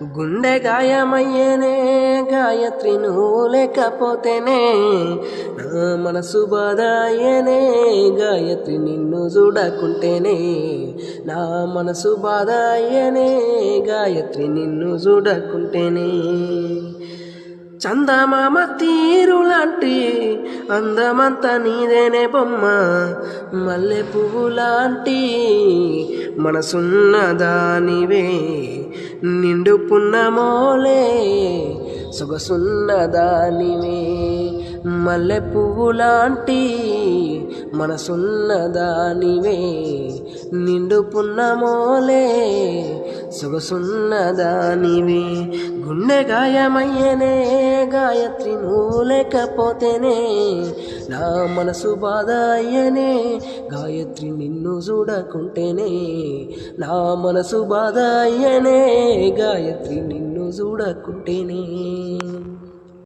గుండె గాయమయ్యేనే గాయత్రి నువ్వు లేకపోతేనే నా మనసు బాధ అయ్యేనే గాయత్రి నిన్ను చూడకుంటేనే నా మనసు బాధ అయ్యేనే గాయత్రి నిన్ను చూడకుంటేనే చందమామ తీరులాంటి అందమంతా నీదేనే బొమ్మ మల్లె పువ్వు లాంటి మనసున్నదానివే నిండు పున్నమోలే సొగసున్నదానివే మల్లె పువ్వు లాంటి మనసున్నదానివే నిండు పున్నమోలే సొగసున్నదానివే గుండె గాయమయ్యేనే గాయత్రి నువ్వు లేకపోతేనే నా మనసు బాధ అయ్యేనే గాయత్రి నిన్ను చూడకుంటేనే నా మనసు బాధ అయ్యేనే గాయత్రి నిన్ను చూడకుంటేనే